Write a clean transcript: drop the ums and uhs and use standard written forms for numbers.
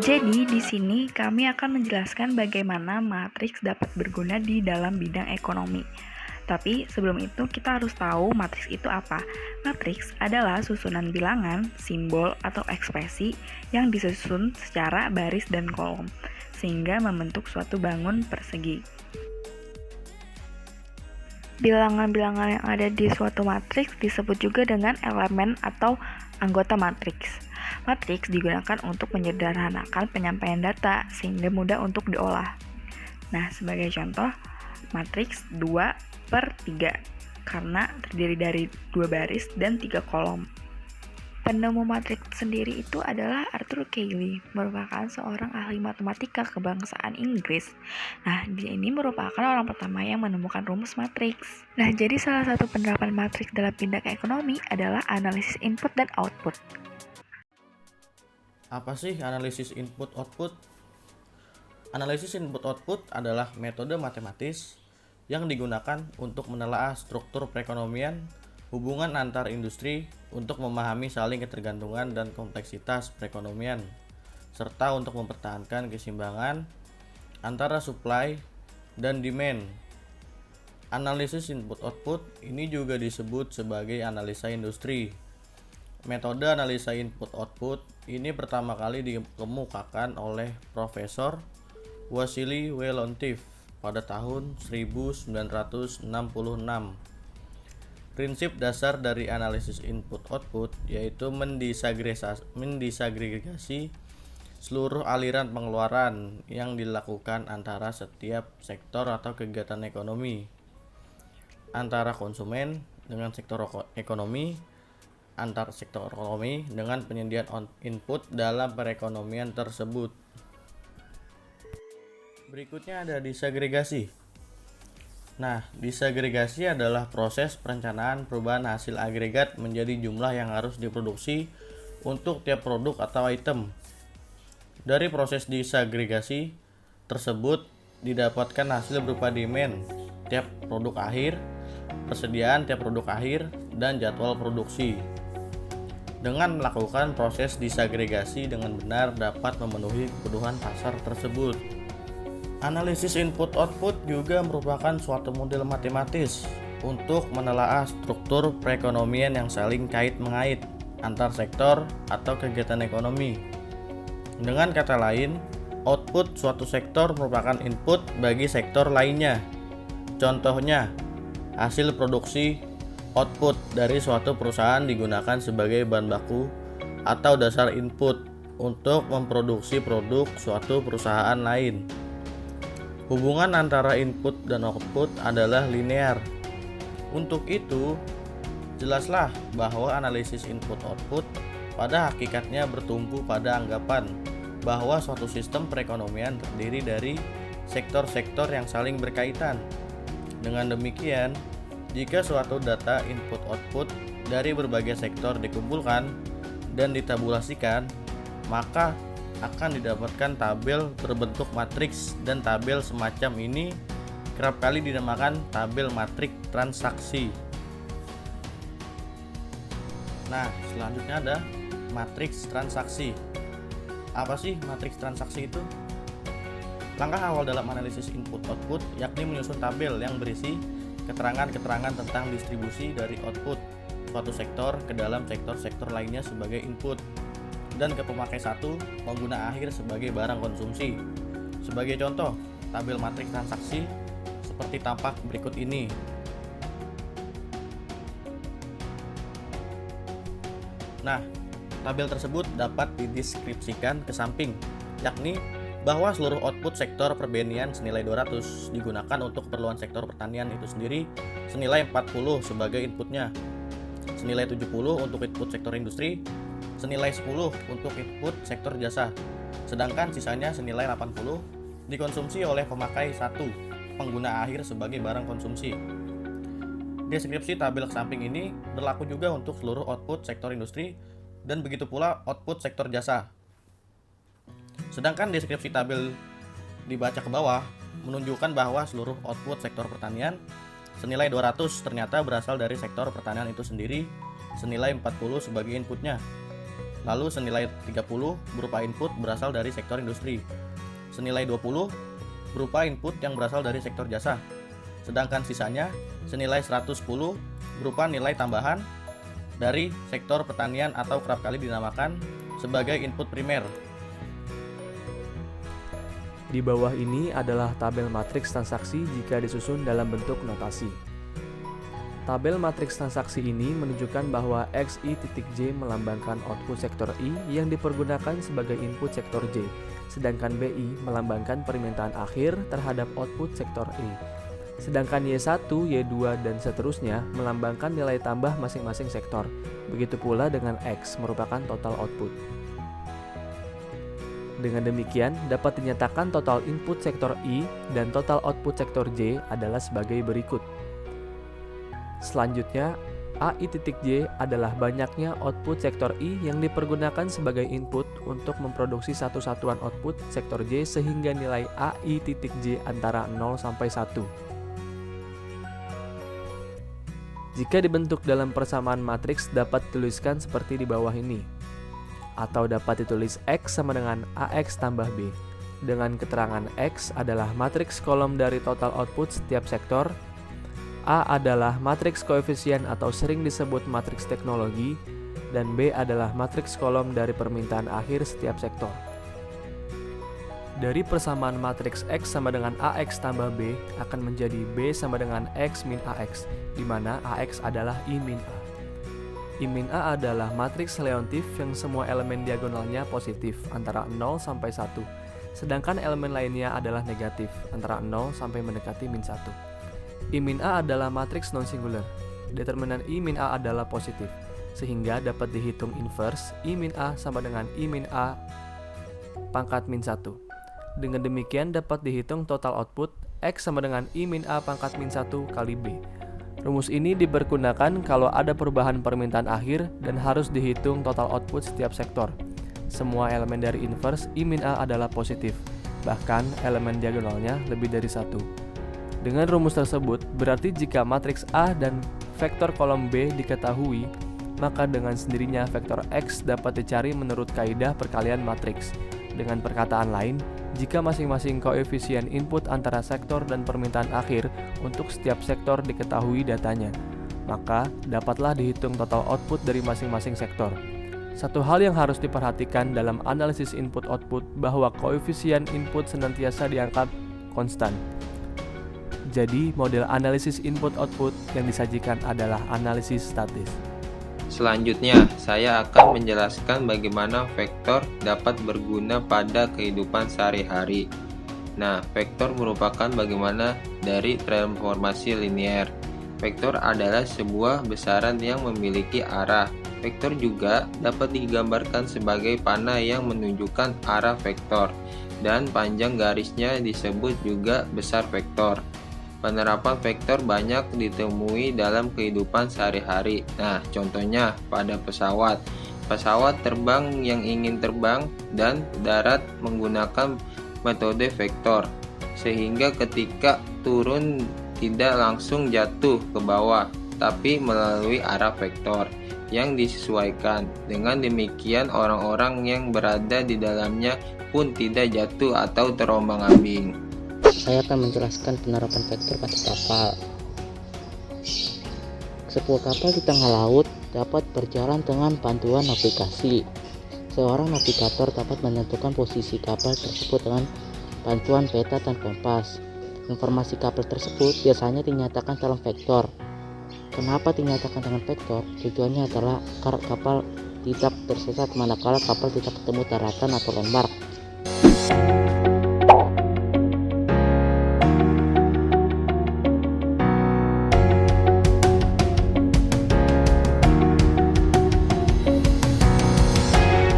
Jadi, di sini kami akan menjelaskan bagaimana matriks dapat berguna di dalam bidang ekonomi. Tapi sebelum itu kita harus tahu matriks itu apa. Matriks adalah susunan bilangan, simbol, atau ekspresi yang disusun secara baris dan kolom, sehingga membentuk suatu bangun persegi. Bilangan-bilangan yang ada di suatu matriks disebut juga dengan elemen atau anggota matriks. Matriks digunakan untuk menyederhanakan penyampaian data sehingga mudah untuk diolah. Nah, sebagai contoh, matriks 2/3 karena terdiri dari 2 baris dan 3 kolom. Penemu matriks sendiri itu adalah Arthur Cayley, merupakan seorang ahli matematika kebangsaan Inggris. Nah, dia ini merupakan orang pertama yang menemukan rumus matriks. Nah, jadi salah satu penerapan matriks dalam bidang ekonomi adalah analisis input dan output. Apa sih analisis input-output? Analisis input-output adalah metode matematis yang digunakan untuk menelaah struktur perekonomian, hubungan antar industri, untuk memahami saling ketergantungan dan kompleksitas perekonomian, serta untuk mempertahankan keseimbangan antara supply dan demand. Analisis input-output ini juga disebut sebagai analisa industri. Metode analisa input-output ini pertama kali dikemukakan oleh Profesor Wassily Leontief pada tahun 1966. Prinsip dasar dari analisis input-output yaitu mendisagregasi seluruh aliran pengeluaran yang dilakukan antara setiap sektor atau kegiatan ekonomi, antara konsumen dengan sektor ekonomi, antar sektor ekonomi dengan penyediaan input dalam perekonomian tersebut. Berikutnya ada disagregasi. Nah, disagregasi adalah proses perencanaan perubahan hasil agregat menjadi jumlah yang harus diproduksi untuk tiap produk atau item. Dari proses disagregasi tersebut didapatkan hasil berupa demand tiap produk akhir, persediaan tiap produk akhir, dan jadwal produksi. Dengan melakukan proses disagregasi dengan benar dapat memenuhi kebutuhan pasar tersebut. Analisis input-output juga merupakan suatu model matematis untuk menelaah struktur perekonomian yang saling kait-mengait antar sektor atau kegiatan ekonomi. Dengan kata lain, output suatu sektor merupakan input bagi sektor lainnya. Contohnya, hasil produksi output dari suatu perusahaan digunakan sebagai bahan baku atau dasar input untuk memproduksi produk suatu perusahaan lain. Hubungan antara input dan output adalah linear. Untuk itu, jelaslah bahwa analisis input-output pada hakikatnya bertumpu pada anggapan bahwa suatu sistem perekonomian terdiri dari sektor-sektor yang saling berkaitan. Dengan demikian, jika suatu data input-output dari berbagai sektor dikumpulkan dan ditabulasikan, maka akan didapatkan tabel berbentuk matriks, dan tabel semacam ini kerap kali dinamakan tabel matriks transaksi. Nah, selanjutnya ada matriks transaksi. Apa sih matriks transaksi itu? Langkah awal dalam analisis input-output yakni menyusun tabel yang berisi keterangan-keterangan tentang distribusi dari output suatu sektor ke dalam sektor-sektor lainnya sebagai input, dan ke pemakai satu, pengguna akhir sebagai barang konsumsi. Sebagai contoh, tabel matriks transaksi seperti tampak berikut ini. Nah, tabel tersebut dapat dideskripsikan ke samping, yakni bahwa seluruh output sektor perbenian senilai 200 digunakan untuk keperluan sektor pertanian itu sendiri senilai 40 sebagai inputnya, senilai 70 untuk input sektor industri, senilai 10 untuk input sektor jasa, sedangkan sisanya senilai 80 dikonsumsi oleh pemakai satu, pengguna akhir sebagai barang konsumsi. Deskripsi tabel samping ini berlaku juga untuk seluruh output sektor industri dan begitu pula output sektor jasa. Sedangkan deskripsi tabel dibaca ke bawah menunjukkan bahwa seluruh output sektor pertanian senilai 200 ternyata berasal dari sektor pertanian itu sendiri senilai 40 sebagai inputnya. Lalu senilai 30 berupa input berasal dari sektor industri. Senilai 20 berupa input yang berasal dari sektor jasa. Sedangkan sisanya senilai 110 berupa nilai tambahan dari sektor pertanian atau kerap kali dinamakan sebagai input primer. Di bawah ini adalah tabel matriks transaksi jika disusun dalam bentuk notasi. Tabel matriks transaksi ini menunjukkan bahwa XI.J melambangkan output sektor I yang dipergunakan sebagai input sektor J, sedangkan BI melambangkan permintaan akhir terhadap output sektor E. Sedangkan Y1, Y2, dan seterusnya melambangkan nilai tambah masing-masing sektor. Begitu pula dengan X merupakan total output. Dengan demikian, dapat dinyatakan total input sektor I dan total output sektor J adalah sebagai berikut. Selanjutnya, AI.J adalah banyaknya output sektor I yang dipergunakan sebagai input untuk memproduksi satu satuan output sektor J sehingga nilai AI.J antara 0 sampai 1. Jika dibentuk dalam persamaan matriks dapat dituliskan seperti di bawah ini. Atau dapat ditulis X sama dengan AX tambah B. Dengan keterangan X adalah matriks kolom dari total output setiap sektor, A adalah matriks koefisien atau sering disebut matriks teknologi, dan B adalah matriks kolom dari permintaan akhir setiap sektor. Dari persamaan matriks X sama dengan AX tambah B akan menjadi B sama dengan X min AX, di mana AX adalah I min A. I min A adalah matriks Leontief yang semua elemen diagonalnya positif antara 0 sampai 1, sedangkan elemen lainnya adalah negatif antara 0 sampai mendekati min 1. I min A adalah matriks non-singular. Determinan I min A adalah positif, sehingga dapat dihitung inverse I min A sama dengan I min A pangkat min 1. Dengan demikian dapat dihitung total output X sama dengan I min A pangkat min 1 kali B. Rumus ini dipergunakan kalau ada perubahan permintaan akhir dan harus dihitung total output setiap sektor. Semua elemen dari inverse I min A adalah positif, bahkan elemen diagonalnya lebih dari 1. Dengan rumus tersebut, berarti jika matriks A dan vektor kolom B diketahui, maka dengan sendirinya vektor X dapat dicari menurut kaidah perkalian matriks. Dengan perkataan lain, jika masing-masing koefisien input antara sektor dan permintaan akhir untuk setiap sektor diketahui datanya, maka dapatlah dihitung total output dari masing-masing sektor. Satu hal yang harus diperhatikan dalam analisis input-output bahwa koefisien input senantiasa dianggap konstan. Jadi, model analisis input-output yang disajikan adalah analisis statis. Selanjutnya, saya akan menjelaskan bagaimana vektor dapat berguna pada kehidupan sehari-hari. Nah, vektor merupakan bagaimana dari transformasi linear. Vektor adalah sebuah besaran yang memiliki arah. Vektor juga dapat digambarkan sebagai panah yang menunjukkan arah vektor, dan panjang garisnya disebut juga besar vektor. Penerapan vektor banyak ditemui dalam kehidupan sehari-hari. Nah, contohnya pada pesawat. Pesawat terbang yang ingin terbang dan darat menggunakan metode vektor, sehingga ketika turun tidak langsung jatuh ke bawah, tapi melalui arah vektor yang disesuaikan. Dengan demikian, orang-orang yang berada di dalamnya pun tidak jatuh atau terombang-ambing. Saya akan menjelaskan penerapan vektor pada kapal. Sebuah kapal di tengah laut dapat berjalan dengan bantuan navigasi. Seorang navigator dapat menentukan posisi kapal tersebut dengan bantuan peta dan kompas. Informasi kapal tersebut biasanya dinyatakan dalam vektor. Kenapa dinyatakan dengan vektor? Tujuannya adalah agar kapal tidak tersesat manakala kapal tidak ketemu daratan atau landmark.